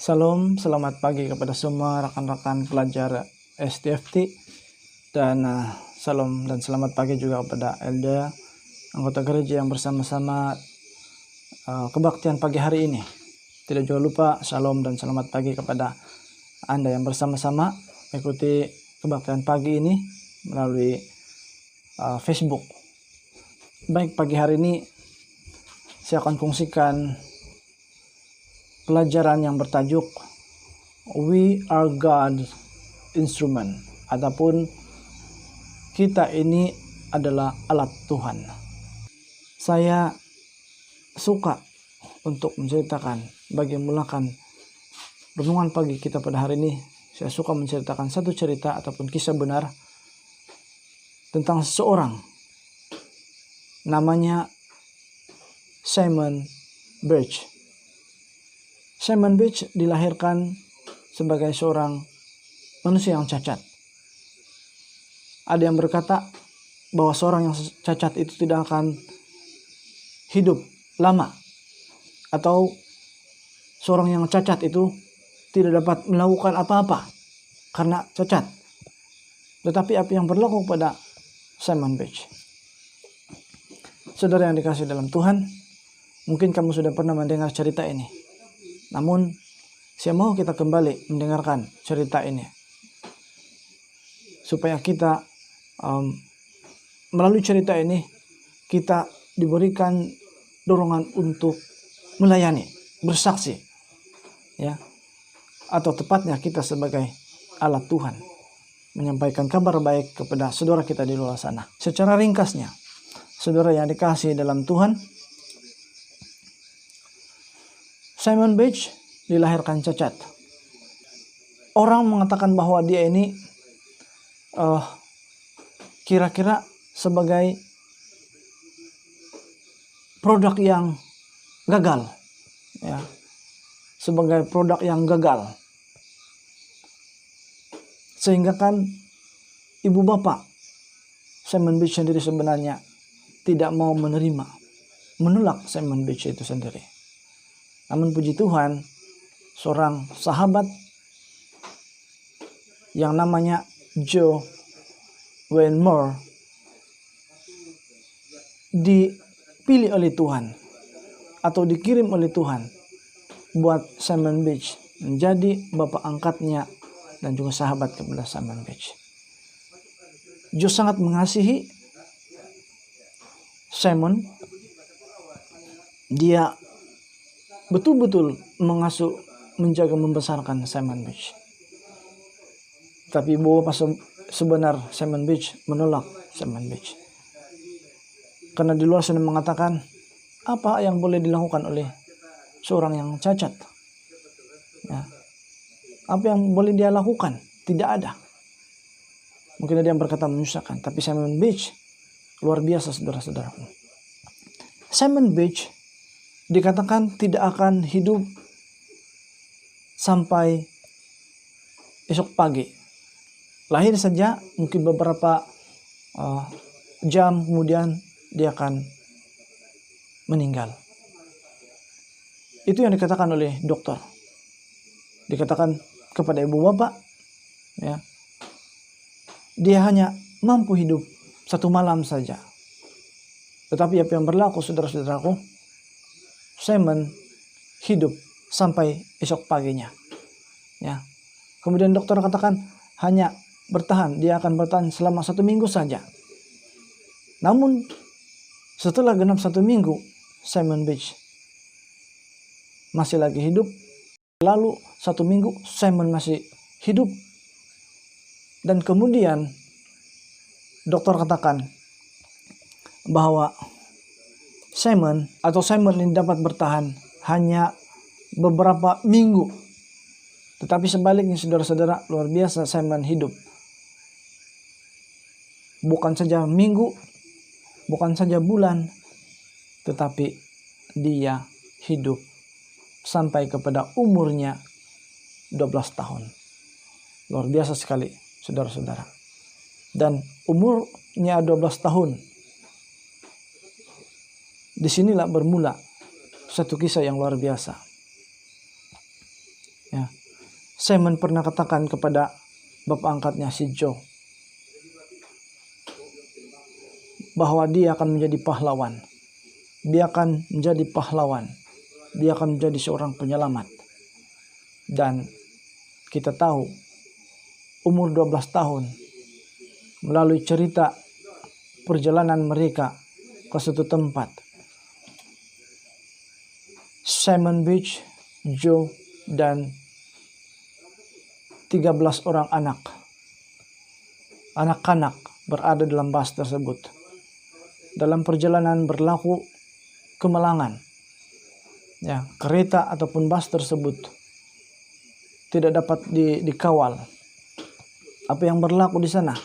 Salam, selamat pagi kepada semua rekan-rekan pelajar STFT dan salam dan selamat pagi juga kepada Elda, anggota gereja yang bersama-sama kebaktian pagi hari ini. Tidak juga lupa salam dan selamat pagi kepada Anda yang bersama-sama mengikuti kebaktian pagi ini melalui Facebook. Baik, pagi hari ini saya akan kongsikan pelajaran yang bertajuk We are God's Instrument, ataupun kita ini adalah alat Tuhan. Saya suka untuk menceritakan, bagi memulakan renungan pagi kita pada hari ini, saya suka menceritakan satu cerita ataupun kisah benar tentang seseorang namanya Simon Birch. Simon Birch dilahirkan sebagai seorang manusia yang cacat. Ada yang berkata bahwa seorang yang cacat itu tidak akan hidup lama, atau seorang yang cacat itu tidak dapat melakukan apa-apa karena cacat. Tetapi apa yang berlaku pada Simon Birch? Saudara yang dikasihi dalam Tuhan, mungkin kamu sudah pernah mendengar cerita ini. Namun, saya mau kita kembali mendengarkan cerita ini, supaya kita melalui cerita ini, kita diberikan dorongan untuk melayani, bersaksi, ya, atau tepatnya kita sebagai alat Tuhan, menyampaikan kabar baik kepada saudara kita di luar sana. Secara ringkasnya, saudara yang dikasihi dalam Tuhan, Simon Birch dilahirkan cacat. Orang mengatakan bahwa dia ini kira-kira sebagai produk yang gagal, ya, sebagai produk yang gagal, sehingga kan ibu bapak Simon Birch sendiri sebenarnya tidak mau menerima, menolak Simon Birch itu sendiri. Namun puji Tuhan, seorang sahabat yang namanya Joe Wayne Moore dipilih oleh Tuhan atau dikirim oleh Tuhan buat Simon Birch menjadi bapak angkatnya dan juga sahabat kepada Simon Birch. Joe sangat mengasihi Simon. Dia betul-betul mengasuh, menjaga, membesarkan Simon Birch. Tapi bapak sebenar Simon Birch menolak Simon Birch. Karena di luar sana mengatakan, apa yang boleh dilakukan oleh seorang yang cacat? Ya. Apa yang boleh dia lakukan? Tidak ada. Mungkin ada yang berkata menyusahkan. Tapi Simon Birch luar biasa, saudara-saudaraku. Simon Birch dikatakan tidak akan hidup sampai esok pagi. Lahir saja, mungkin beberapa jam kemudian dia akan meninggal. Itu yang dikatakan oleh dokter. Dikatakan kepada ibu bapak, ya, dia hanya mampu hidup satu malam saja. Tetapi apa yang berlaku, saudara-saudaraku, Simon hidup sampai esok paginya, ya. Kemudian dokter katakan hanya bertahan, dia akan bertahan selama 1 minggu saja. Namun setelah genap 1 minggu, Simon Birch masih lagi hidup. Lalu 1 minggu Simon masih hidup. Dan kemudian dokter katakan bahwa Simon ini dapat bertahan hanya beberapa minggu. Tetapi sebaliknya, saudara-saudara, luar biasa Simon hidup. Bukan saja minggu, bukan saja bulan, tetapi dia hidup sampai kepada umurnya 12 tahun. Luar biasa sekali, saudara-saudara. Dan umurnya 12 tahun, disinilah bermula satu kisah yang luar biasa. Ya. Simon pernah katakan kepada bapak angkatnya si Joe bahwa dia akan menjadi pahlawan. Dia akan menjadi pahlawan. Dia akan menjadi seorang penyelamat. Dan kita tahu umur 12 tahun melalui cerita perjalanan mereka ke suatu tempat, Simon Beach, Joe, dan 13 orang anak-anak berada dalam bus tersebut. Dalam perjalanan berlaku kemalangan. Ya, kereta ataupun bus tersebut tidak dapat dikawal. Apa yang berlaku di sana?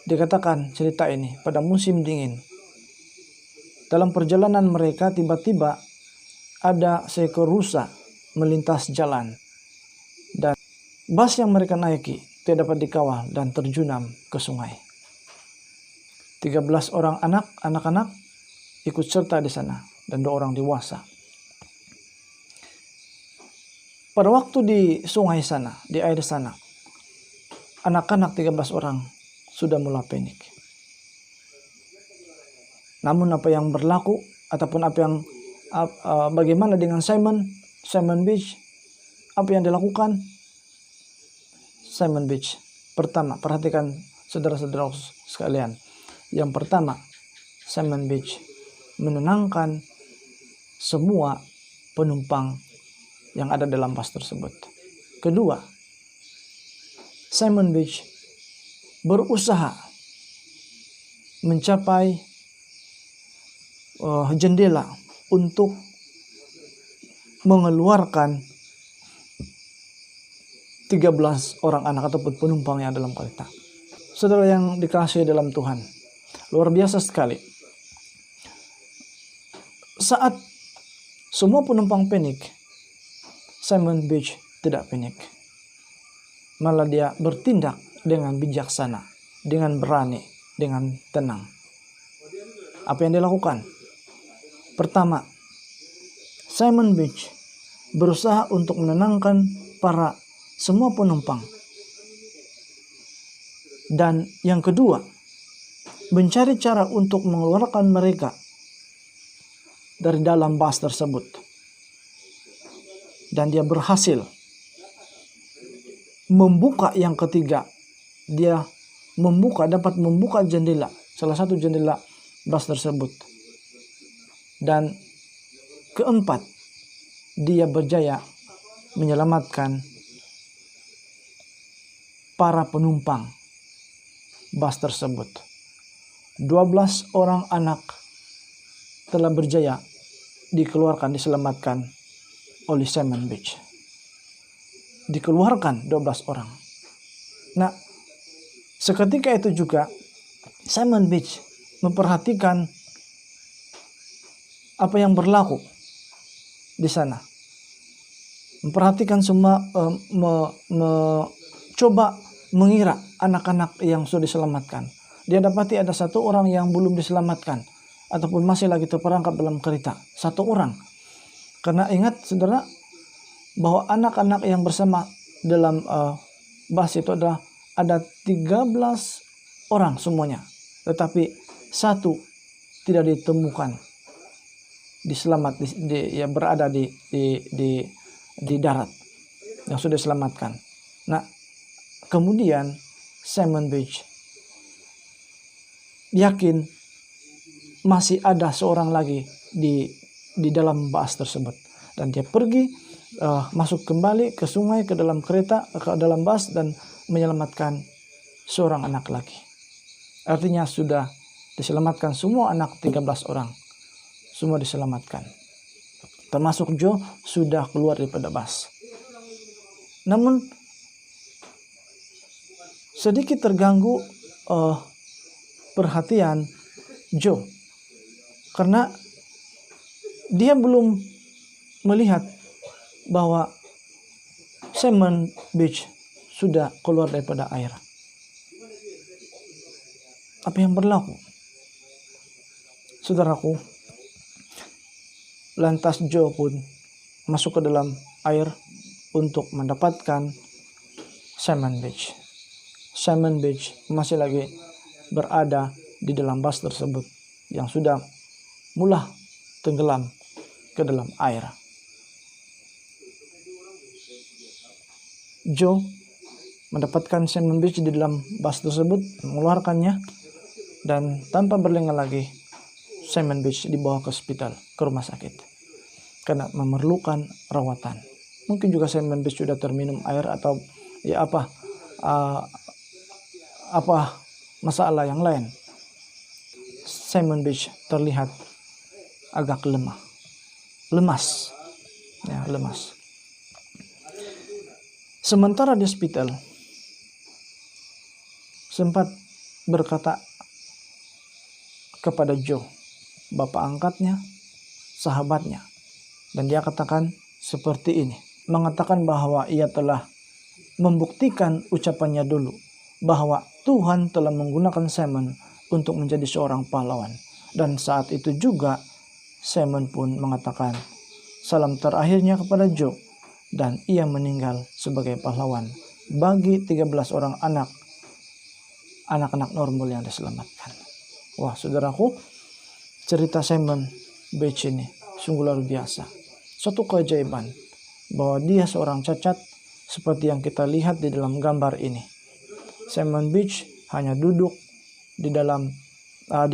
Dikatakan cerita ini pada musim dingin. Dalam perjalanan mereka tiba-tiba ada seekor rusa melintas jalan. Dan bus yang mereka naiki tidak dapat dikawal dan terjunam ke sungai. 13 orang anak-anak ikut serta di sana dan 2 orang dewasa. Pada waktu di sungai sana, di air sana, anak-anak 13 orang sudah mulai panik. Namun apa yang berlaku ataupun bagaimana dengan Simon Beach? Apa yang dilakukan Simon Beach? Pertama, perhatikan saudara-saudara sekalian. Yang pertama, Simon Beach menenangkan semua penumpang yang ada dalam bus tersebut. Kedua, Simon Beach berusaha mencapai jendela untuk mengeluarkan 13 orang anak ataupun penumpang yang dalam kereta. Saudara yang dikasihi dalam Tuhan, luar biasa sekali. Saat semua penumpang panik, Simon Beach tidak panik. Malah dia bertindak dengan bijaksana, dengan berani, dengan tenang. Apa yang dilakukan? Pertama, Simon Beach berusaha untuk menenangkan semua penumpang. Dan yang kedua, mencari cara untuk mengeluarkan mereka dari dalam bus tersebut. Dan dia berhasil membuka yang ketiga. Dia dapat membuka jendela, salah satu jendela bus tersebut. Dan keempat, dia berjaya menyelamatkan para penumpang bus tersebut. 12 orang anak telah berjaya diselamatkan oleh Simon Beach. Dikeluarkan 12 orang. Nah, seketika itu juga Simon Beach memperhatikan apa yang berlaku di sana. Memperhatikan semua, coba mengira anak-anak yang sudah diselamatkan. Dia dapati ada 1 orang yang belum diselamatkan ataupun masih lagi terperangkap dalam kereta. 1 orang. Karena ingat saudara bahwa anak-anak yang bersama dalam bus itu ada 13 orang semuanya. Tetapi 1 tidak ditemukan. Berada di darat yang sudah diselamatkan. Nah, kemudian Simon Beach yakin masih ada seorang lagi di dalam bus tersebut, dan dia pergi masuk kembali ke sungai, ke dalam kereta, ke dalam bus, dan menyelamatkan seorang anak lagi. Artinya sudah diselamatkan semua anak 13 orang. Semua diselamatkan. Termasuk Joe sudah keluar daripada bus. Namun sedikit terganggu perhatian Joe. Karena dia belum melihat bahwa Simon Beach sudah keluar daripada air. Apa yang berlaku? Saudaraku, lantas Joe pun masuk ke dalam air untuk mendapatkan Simon Beach. Simon Beach masih lagi berada di dalam bus tersebut yang sudah mulai tenggelam ke dalam air. Joe mendapatkan Simon Beach di dalam bus tersebut, mengeluarkannya, dan tanpa berlengah lagi Simon Beach dibawa ke hospital, ke rumah sakit, karena memerlukan rawatan. Mungkin juga Simon Beach sudah terminum air atau ya apa masalah yang lain. Simon Beach terlihat agak lemas. Sementara di hospital, sempat berkata kepada Joe, bapak angkatnya, sahabatnya, dan dia katakan seperti ini, mengatakan bahwa ia telah membuktikan ucapannya dulu, bahwa Tuhan telah menggunakan Simon untuk menjadi seorang pahlawan. Dan saat itu juga Simon pun mengatakan salam terakhirnya kepada Joe, dan ia meninggal sebagai pahlawan bagi 13 orang anak-anak normal yang diselamatkan. Wah, saudaraku, cerita Simon Beach ini sungguh luar biasa. Suatu keajaiban bahwa dia seorang cacat seperti yang kita lihat di dalam gambar ini. Simon Beach hanya duduk di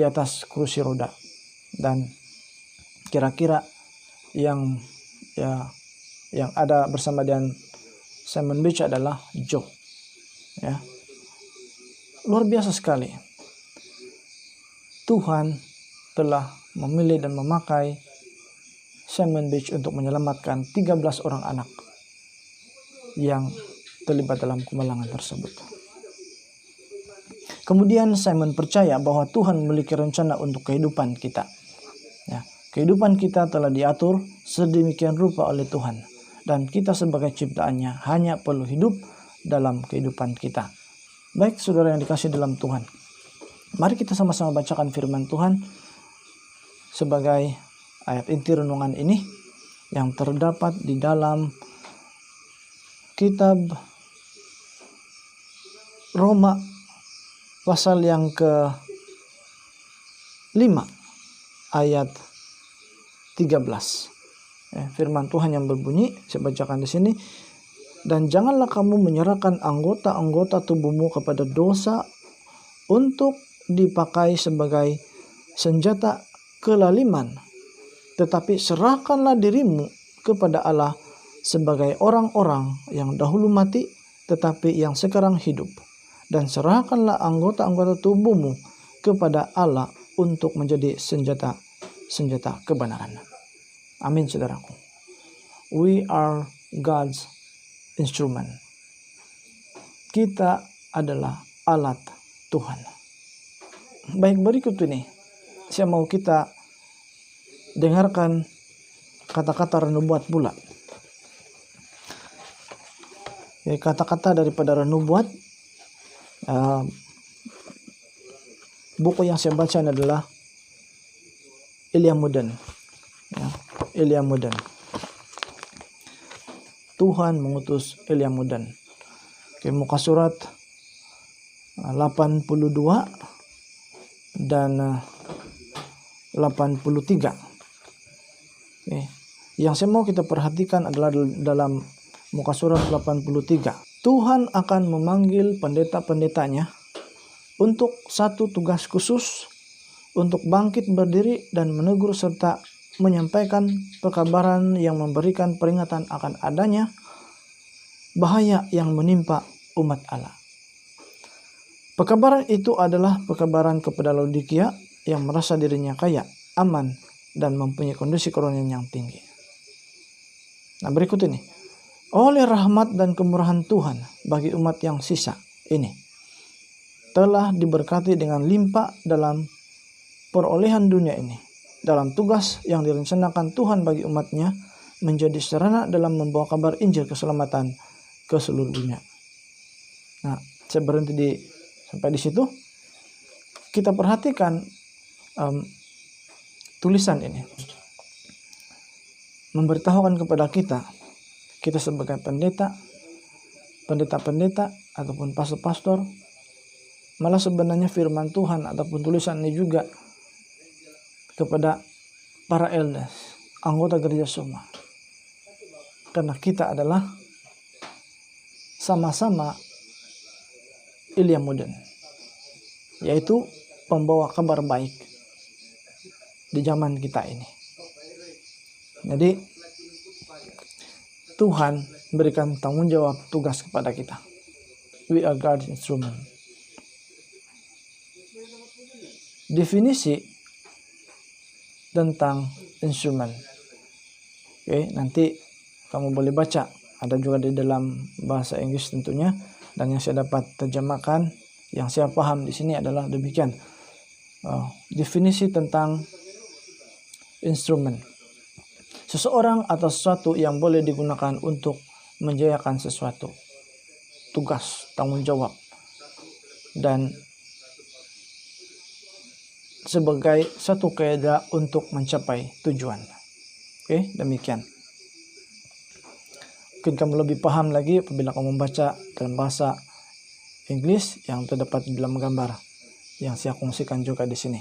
atas kursi roda, dan kira-kira yang ada bersama dengan Simon Beach adalah Joe. Ya, luar biasa sekali. Tuhan telah memilih dan memakai Simon Beach untuk menyelamatkan 13 orang anak yang terlibat dalam kemalangan tersebut. Kemudian Simon percaya bahwa Tuhan memiliki rencana untuk kehidupan kita. Ya, kehidupan kita telah diatur sedemikian rupa oleh Tuhan, dan kita sebagai ciptaannya hanya perlu hidup dalam kehidupan kita. Baik saudara yang dikasihi dalam Tuhan, mari kita sama-sama bacakan firman Tuhan sebagai ayat inti renungan ini yang terdapat di dalam kitab Roma pasal yang ke-5 ayat 13. Firman Tuhan yang berbunyi, saya bacakan di sini. Dan janganlah kamu menyerahkan anggota-anggota tubuhmu kepada dosa untuk dipakai sebagai senjata kelaliman, tetapi serahkanlah dirimu kepada Allah sebagai orang-orang yang dahulu mati tetapi yang sekarang hidup, dan serahkanlah anggota-anggota tubuhmu kepada Allah untuk menjadi senjata kebenaran. Amin, saudaraku. We are God's instrument. Kita adalah alat Tuhan. Baik, berikut ini saya mau kita dengarkan kata-kata renubuat pula. Kata-kata daripada renubuat, buku yang saya baca adalah Elia Moden. Elia Moden. Tuhan mengutus Elia Moden. Muka surat 82 dan 83. Yang saya mau kita perhatikan adalah dalam muka surat 83. Tuhan akan memanggil pendeta-pendetanya untuk satu tugas khusus, untuk bangkit berdiri dan menegur serta menyampaikan pekabaran yang memberikan peringatan akan adanya bahaya yang menimpa umat Allah. Pekabaran itu adalah pekabaran kepada Laodikia yang merasa dirinya kaya, aman, dan mempunyai kondisi kerohanian yang tinggi. Nah, berikut ini. Oleh rahmat dan kemurahan Tuhan bagi umat yang sisa ini telah diberkati dengan limpah dalam perolehan dunia ini, dalam tugas yang direncanakan Tuhan bagi umatnya menjadi sarana dalam membawa kabar Injil keselamatan ke seluruh dunia. Nah, saya berhenti sampai di situ. Kita perhatikan tulisan ini memberitahukan kepada kita kita sebagai pendeta-pendeta ataupun pastor-pastor, malah sebenarnya firman Tuhan ataupun tulisan ini juga kepada para elders, anggota gereja semua. Karena kita adalah sama-sama Ilya Moden, yaitu pembawa kabar baik di zaman kita ini. Jadi Tuhan berikan tanggung jawab tugas kepada kita. We are God's instrument. Definisi tentang instrumen. Oke, nanti kamu boleh baca. Ada juga di dalam bahasa Inggris tentunya. Dan yang saya dapat terjemahkan, yang saya paham di sini adalah demikian. Definisi tentang instrumen. Seseorang atau sesuatu yang boleh digunakan untuk menjayakan sesuatu. Tugas, tanggung jawab. Dan sebagai satu kaidah untuk mencapai tujuan. Oke, demikian. Mungkin kamu lebih paham lagi apabila kamu membaca dalam bahasa Inggris yang terdapat di dalam gambar yang saya kongsikan juga di sini.